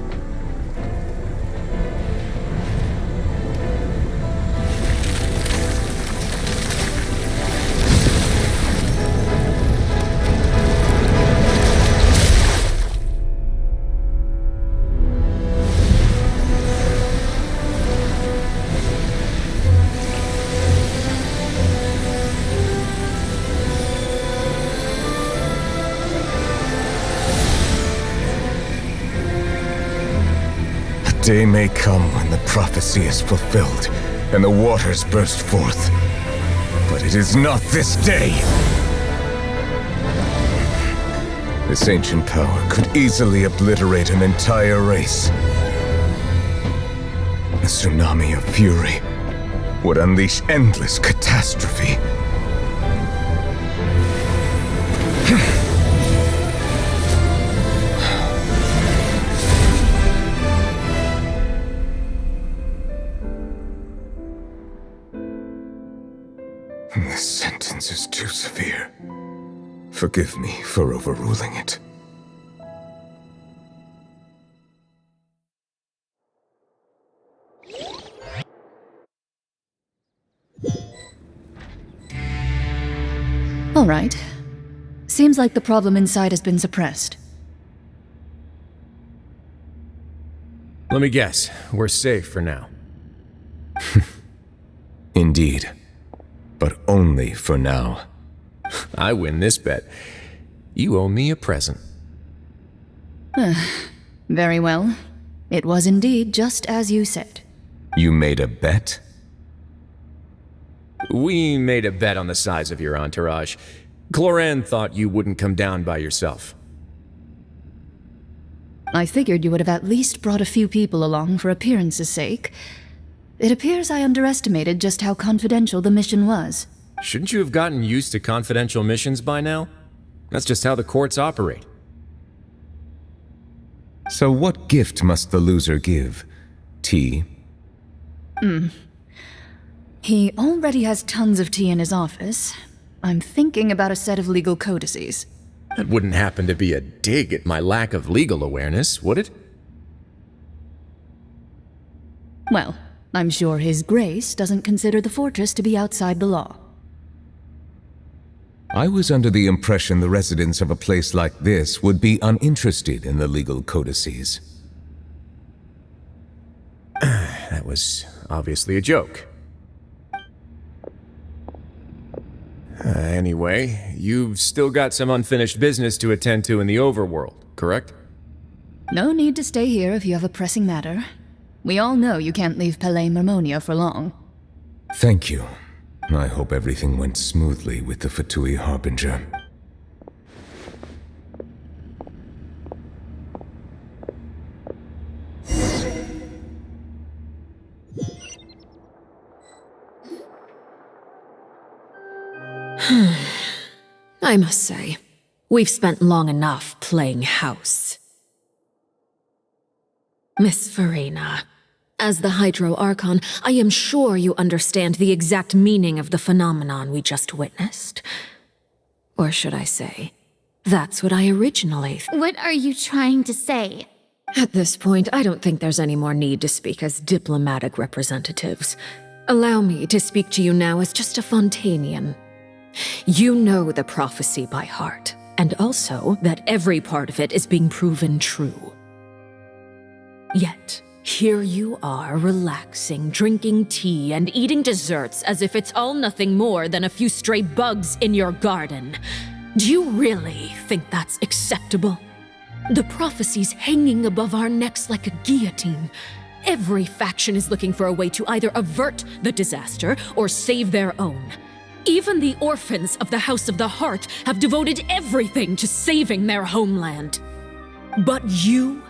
Day may come when the prophecy is fulfilled and the waters burst forth. But it is not this day! This ancient power could easily obliterate an entire race. A tsunami of fury would unleash endless catastrophe. This sentence is too severe. Forgive me for overruling it. All right. Seems like the problem inside has been suppressed. Let me guess, we're safe for now. Indeed. But only for now. I win this bet. You owe me a present. Very well. It was indeed just as you said. You made a bet? We made a bet on the size of your entourage. Cloran thought you wouldn't come down by yourself. I figured you would have at least brought a few people along for appearance's sake. It appears I underestimated just how confidential the mission was. Shouldn't you have gotten used to confidential missions by now? That's just how the courts operate. So what gift must the loser give? Tea? He already has tons of tea in his office. I'm thinking about a set of legal codices. That wouldn't happen to be a dig at my lack of legal awareness, would it? Well, I'm sure His Grace doesn't consider the fortress to be outside the law. I was under the impression the residents of a place like this would be uninterested in the legal codices. That was obviously a joke. Anyway, you've still got some unfinished business to attend to in the overworld, correct? No need to stay here if you have a pressing matter. We all know you can't leave Palais Marmonia for long. Thank you. I hope everything went smoothly with the Fatui Harbinger. I must say, we've spent long enough playing house. Miss Farina, as the Hydro Archon, I am sure you understand the exact meaning of the phenomenon we just witnessed. Or should I say, that's what I originally What are you trying to say? At this point, I don't think there's any more need to speak as diplomatic representatives. Allow me to speak to you now as just a Fontainian. You know the prophecy by heart, and also that every part of it is being proven true. Yet, here you are, relaxing, drinking tea, and eating desserts as if it's all nothing more than a few stray bugs in your garden. Do you really think that's acceptable? The prophecy's hanging above our necks like a guillotine. Every faction is looking for a way to either avert the disaster or save their own. Even the orphans of the House of the Heart have devoted everything to saving their homeland. But you?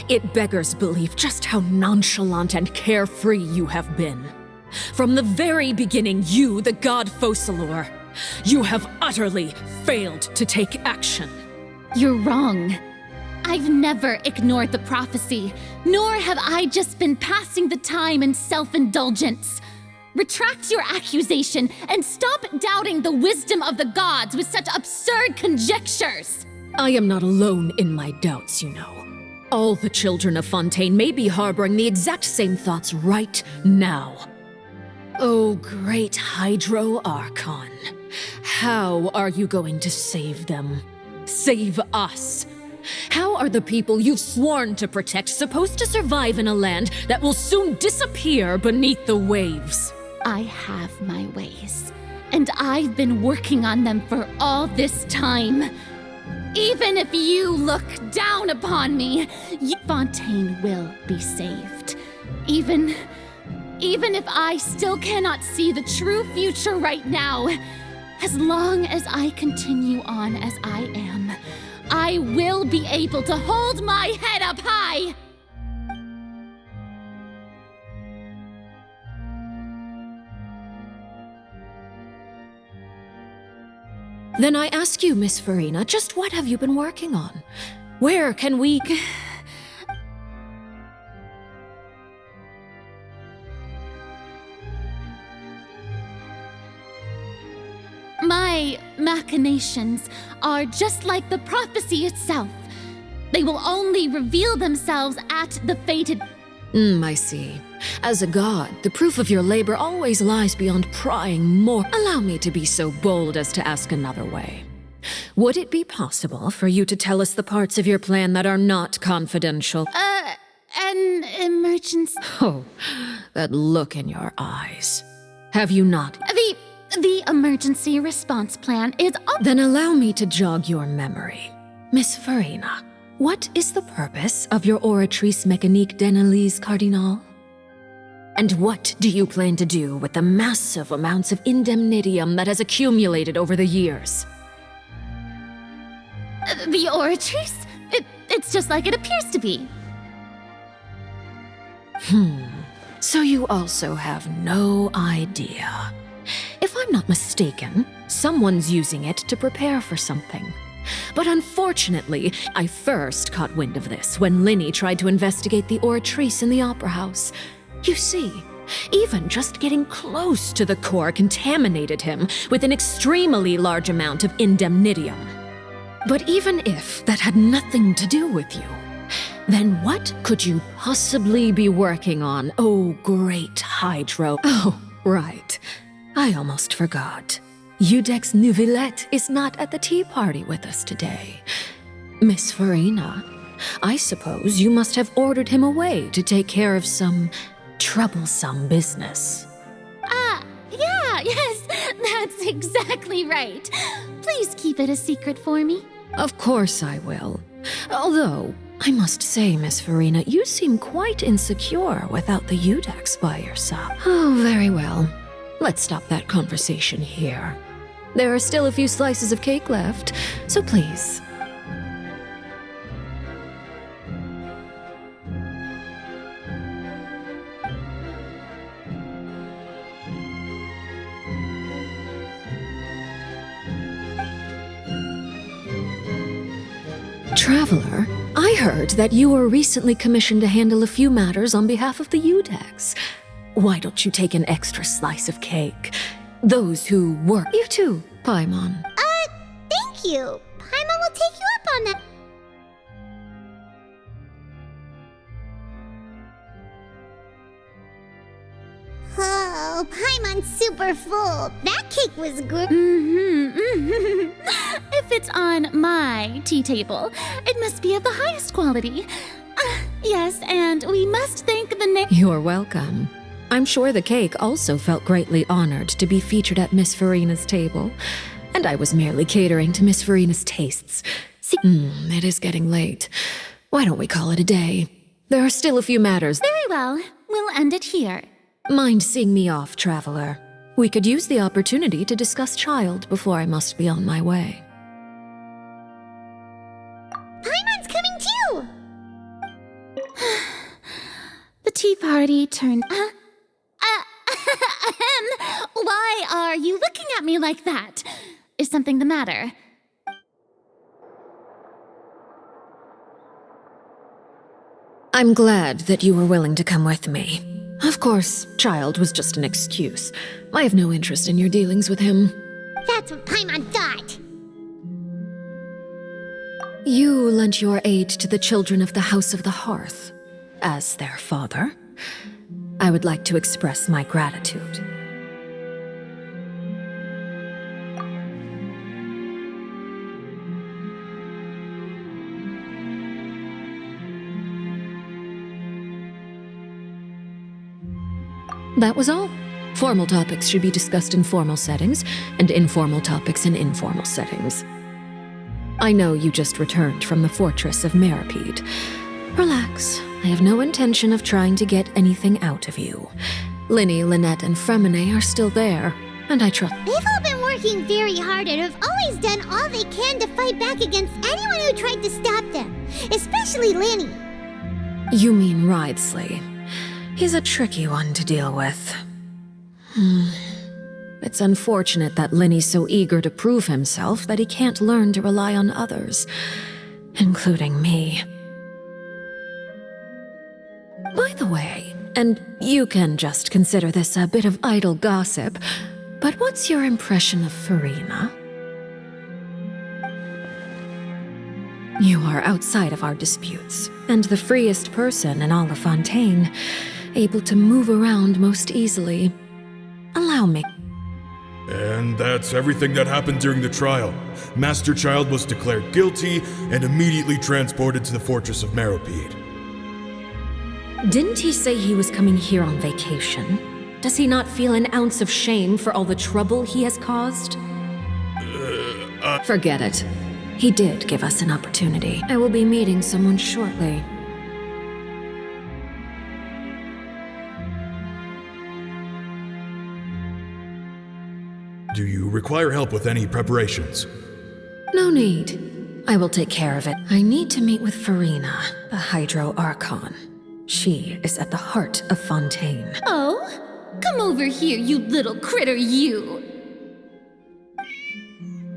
It beggars belief just how nonchalant and carefree you have been. From the very beginning, you, the god Focalor, you have utterly failed to take action. You're wrong. I've never ignored the prophecy, nor have I just been passing the time in self-indulgence. Retract your accusation and stop doubting the wisdom of the gods with such absurd conjectures. I am not alone in my doubts, you know. All the children of Fontaine may be harboring the exact same thoughts right now. Oh, great Hydro Archon. How are you going to save them? Save us? How are the people you've sworn to protect supposed to survive in a land that will soon disappear beneath the waves? I have my ways, and I've been working on them for all this time. Even if you look down upon me, Fontaine will be saved. Even if I still cannot see the true future right now, as long as I continue on as I am, I will be able to hold my head up high! Then I ask you, Miss Farina, just what have you been working on? Where can we... My machinations are just like the prophecy itself. They will only reveal themselves at the fated... I see. As a god, the proof of your labor always lies beyond prying more. Allow me to be so bold as to ask another way. Would it be possible for you to tell us the parts of your plan that are not confidential? An emergency... Oh, that look in your eyes. Have you not... The emergency response plan is... Then allow me to jog your memory. Miss Farina, what is the purpose of your Oratrice Mécanique d'Analyse Cardinal? And what do you plan to do with the massive amounts of indemnitium that has accumulated over the years? The Oratrice? It's just like it appears to be. So you also have no idea. If I'm not mistaken, someone's using it to prepare for something. But unfortunately, I first caught wind of this when Linny tried to investigate the Oratrice in the Opera House. You see, even just getting close to the core contaminated him with an extremely large amount of indemnitium. But even if that had nothing to do with you, then what could you possibly be working on, oh great Hydro? Oh, right. I almost forgot. Eudex Neuvillette is not at the tea party with us today. Miss Farina, I suppose you must have ordered him away to take care of some troublesome business. Yes, that's exactly right. Please keep it a secret for me. Of course I will. Although, I must say, Miss Farina, you seem quite insecure without the Eudex by your side. Oh, very well. Let's stop that conversation here. There are still a few slices of cake left, so please. Traveler, I heard that you were recently commissioned to handle a few matters on behalf of the Eudex. Why don't you take an extra slice of cake? Those who work... You too, Paimon. Thank you. Paimon will take you up on that. Oh, Paimon's super full. That cake was good. If it's on my tea table, it must be of the highest quality. Yes, and we must thank the You're welcome. I'm sure the cake also felt greatly honored to be featured at Miss Farina's table, and I was merely catering to Miss Farina's tastes. It is getting late. Why don't we call it a day? There are still a few matters. Very well. We'll end it here. Mind seeing me off, Traveler? We could use the opportunity to discuss Child before I must be on my way. Paimon's coming too! The tea party turned... Why are you looking at me like that? Is something the matter? I'm glad that you were willing to come with me. Of course, Child was just an excuse. I have no interest in your dealings with him. That's what Paimon thought. You lent your aid to the children of the House of the Hearth. As their father, I would like to express my gratitude. That was all. Formal topics should be discussed in formal settings, and informal topics in informal settings. I know you just returned from the fortress of Meripede. Relax. I have no intention of trying to get anything out of you. Linny, Lynette, and Fremine are still there, and I trust... They've all been working very hard and have always done all they can to fight back against anyone who tried to stop them. Especially Linny. You mean Ridesley. He's a tricky one to deal with. It's unfortunate that Linny's so eager to prove himself that he can't learn to rely on others, including me. By the way, and you can just consider this a bit of idle gossip, but what's your impression of Farina? You are outside of our disputes, and the freest person in all of Fontaine, able to move around most easily. Allow me. And that's everything that happened during the trial. Master Child was declared guilty and immediately transported to the fortress of Meripede. Didn't he say he was coming here on vacation? Does he not feel an ounce of shame for all the trouble he has caused? Forget it. He did give us an opportunity. I will be meeting someone shortly. Do you require help with any preparations? No need. I will take care of it. I need to meet with Farina, the Hydro Archon. She is at the heart of Fontaine. Oh? Come over here, you little critter, you!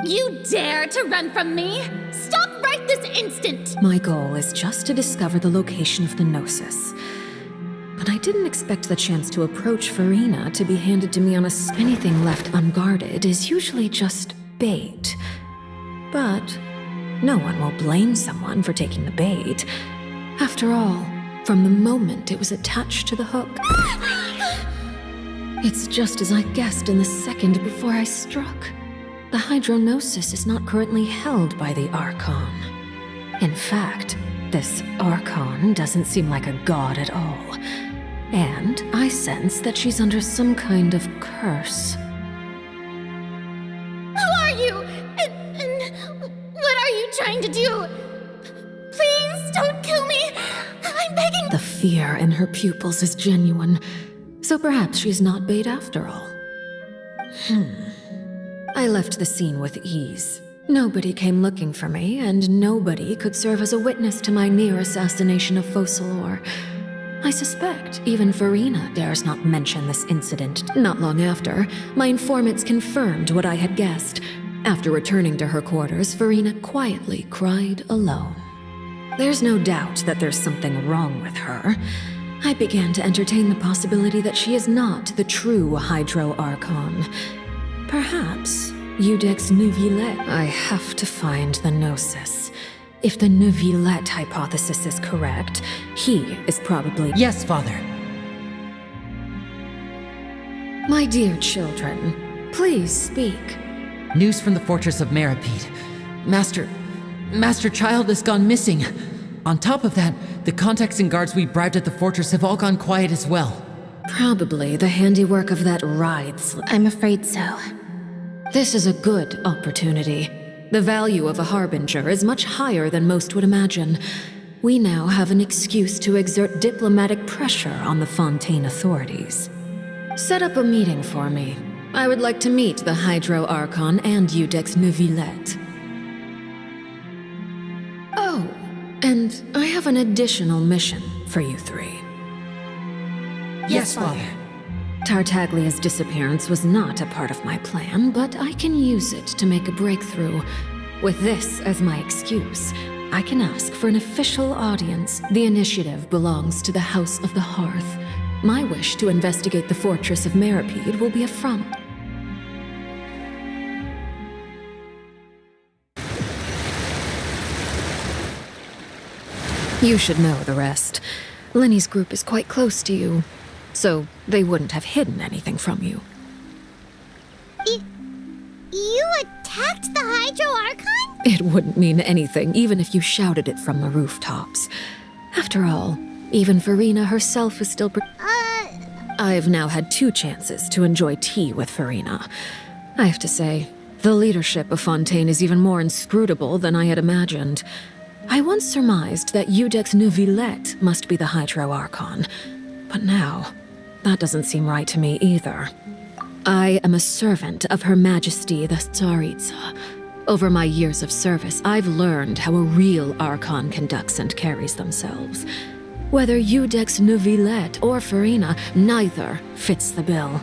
You dare to run from me? Stop right this instant! My goal is just to discover the location of the Gnosis. But I didn't expect the chance to approach Farina to be handed to me on anything left unguarded is usually just bait. But no one will blame someone for taking the bait. After all, from the moment it was attached to the hook. It's just as I guessed in the second before I struck. the Hydronosis is not currently held by the Archon. In fact, this Archon doesn't seem like a god at all. And I sense that she's under some kind of curse. Who are you? And what are you trying to do? Please don't kill me. I'm begging. The fear in her pupils is genuine, so perhaps she's not bait after all. I left the scene with ease. Nobody came looking for me, and nobody could serve as a witness to my near assassination of Focalor. I suspect even Farina dares not mention this incident. Not long after, my informants confirmed what I had guessed. After returning to her quarters, Farina quietly cried alone. There's no doubt that there's something wrong with her. I began to entertain the possibility that she is not the true Hydro Archon. Perhaps Iudex Neuvillette. I have to find the Gnosis. If the Neuvillette hypothesis is correct, he is probably— Yes, Father. My dear children, please speak. News from the fortress of Meripede. Master Child has gone missing. On top of that, the contacts and guards we bribed at the fortress have all gone quiet as well. Probably the handiwork of that I'm afraid so. This is a good opportunity. The value of a harbinger is much higher than most would imagine. We now have an excuse to exert diplomatic pressure on the Fontaine authorities. Set up a meeting for me. I would like to meet the Hydro Archon and Iudex Neuvillette. Oh, and I have an additional mission for you three. Yes, Father. Tartaglia's disappearance was not a part of my plan, but I can use it to make a breakthrough. With this as my excuse, I can ask for an official audience. The initiative belongs to the House of the Hearth. My wish to investigate the fortress of Meripede will be a front. You should know the rest. Lenny's group is quite close to you, so they wouldn't have hidden anything from you. You attacked the Hydro Archon? It wouldn't mean anything, even if you shouted it from the rooftops. After all, even Farina herself is still I've now had 2 chances to enjoy tea with Farina. I have to say, the leadership of Fontaine is even more inscrutable than I had imagined. I once surmised that Iudex Neuvillette must be the Hydro Archon, but now, that doesn't seem right to me either. I am a servant of Her Majesty the Tsaritsa. Over my years of service, I've learned how a real Archon conducts and carries themselves. Whether Iudex Neuvillette or Farina, neither fits the bill.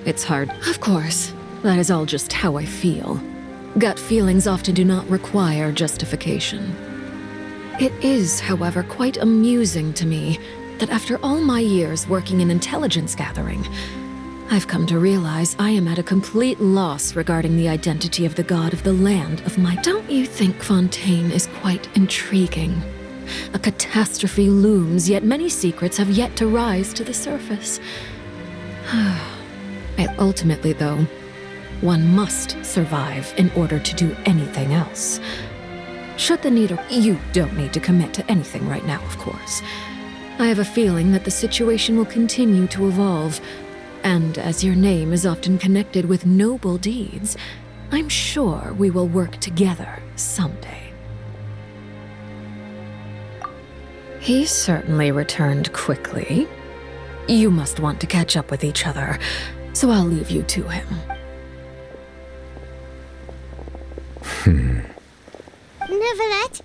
It's hard. Of course, that is all just how I feel. Gut feelings often do not require justification. It is, however, quite amusing to me that after all my years working in intelligence gathering, I've come to realize I am at a complete loss regarding the identity of the god of the land of my— Don't you think Fontaine is quite intriguing? A catastrophe looms, yet many secrets have yet to rise to the surface. Ultimately, though, one must survive in order to do anything else. Should the need— You don't need to commit to anything right now, of course. I have a feeling that the situation will continue to evolve, and as your name is often connected with noble deeds, I'm sure we will work together someday. He certainly returned quickly. You must want to catch up with each other, so I'll leave you to him. Neuvillette,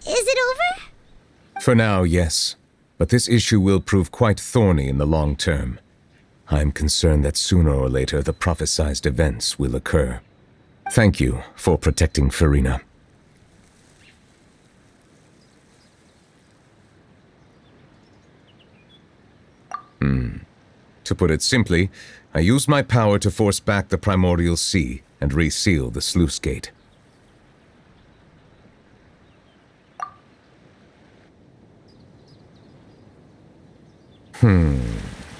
is it over? For now, yes. But this issue will prove quite thorny in the long term. I'm concerned that sooner or later the prophesized events will occur. Thank you for protecting Farina. To put it simply, I used my power to force back the primordial sea and reseal the sluice gate.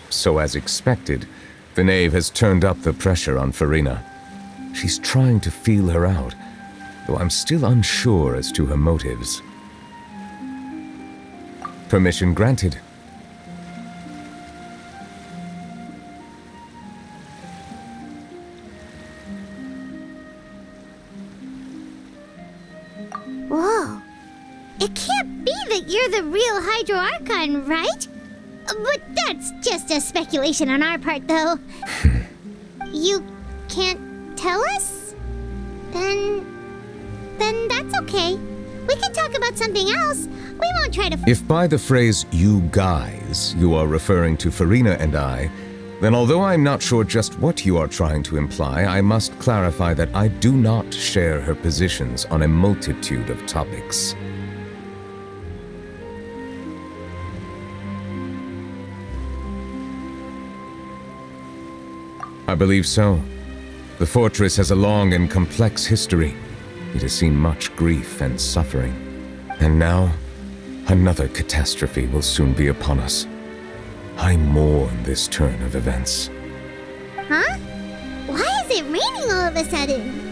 So as expected, the knave has turned up the pressure on Farina. She's trying to feel her out, though I'm still unsure as to her motives. Permission granted. Whoa. It can't be that you're the real Hydro Archon, right? But that's just a speculation on our part, though. You can't tell us? Then that's okay. We can talk about something else. We won't try to... If by the phrase, you guys, you are referring to Farina and I, then although I'm not sure just what you are trying to imply, I must clarify that I do not share her positions on a multitude of topics. I believe so. The fortress has a long and complex history. It has seen much grief and suffering. And now, another catastrophe will soon be upon us. I mourn this turn of events. Huh? Why is it raining all of a sudden?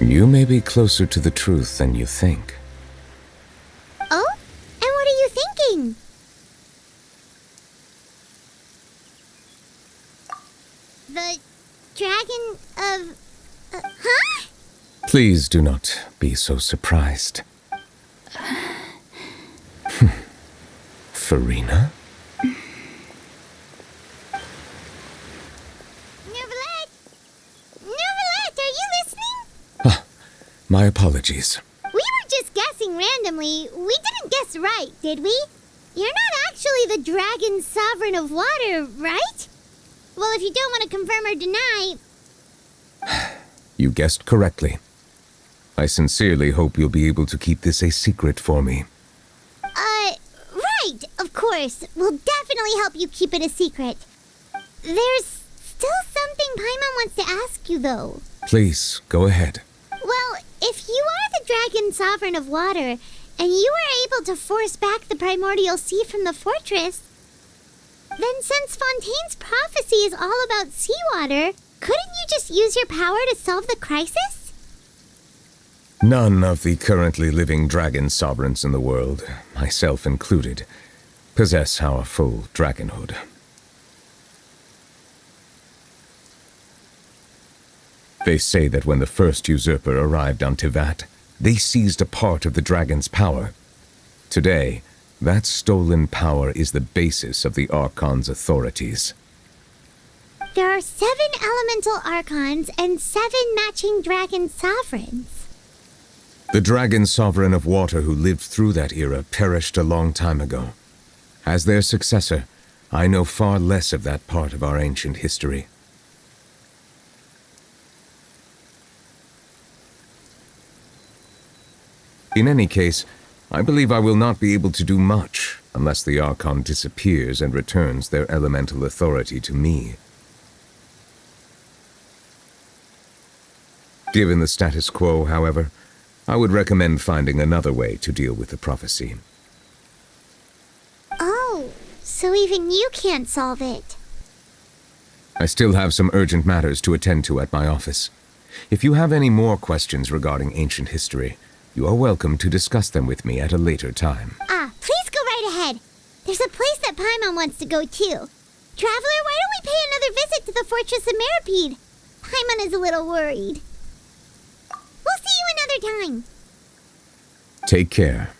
You may be closer to the truth than you think. Oh? And what are you thinking? The dragon of... huh? Please do not be so surprised. Farina? My apologies. We were just guessing randomly. We didn't guess right, did we? You're not actually the dragon sovereign of water, right? Well, if you don't want to confirm or deny... You guessed correctly. I sincerely hope you'll be able to keep this a secret for me. Right, of course. We'll definitely help you keep it a secret. There's still something Paimon wants to ask you, though. Please, go ahead. Well, if you are the dragon sovereign of water, and you were able to force back the primordial sea from the fortress, then since Fontaine's prophecy is all about seawater, couldn't you just use your power to solve the crisis? None of the currently living dragon sovereigns in the world, myself included, possess our full dragonhood. They say that when the first usurper arrived on Tivat, they seized a part of the dragon's power. Today, that stolen power is the basis of the Archon's authorities. There are 7 elemental Archons and 7 matching dragon sovereigns. The dragon sovereign of water who lived through that era perished a long time ago. As their successor, I know far less of that part of our ancient history. In any case, I believe I will not be able to do much unless the Archon disappears and returns their elemental authority to me. Given the status quo, however, I would recommend finding another way to deal with the prophecy. Oh, so even you can't solve it. I still have some urgent matters to attend to at my office. If you have any more questions regarding ancient history, you are welcome to discuss them with me at a later time. Please go right ahead. There's a place that Paimon wants to go too. Traveler, why don't we pay another visit to the Fortress of Meripede? Paimon is a little worried. We'll see you another time. Take care.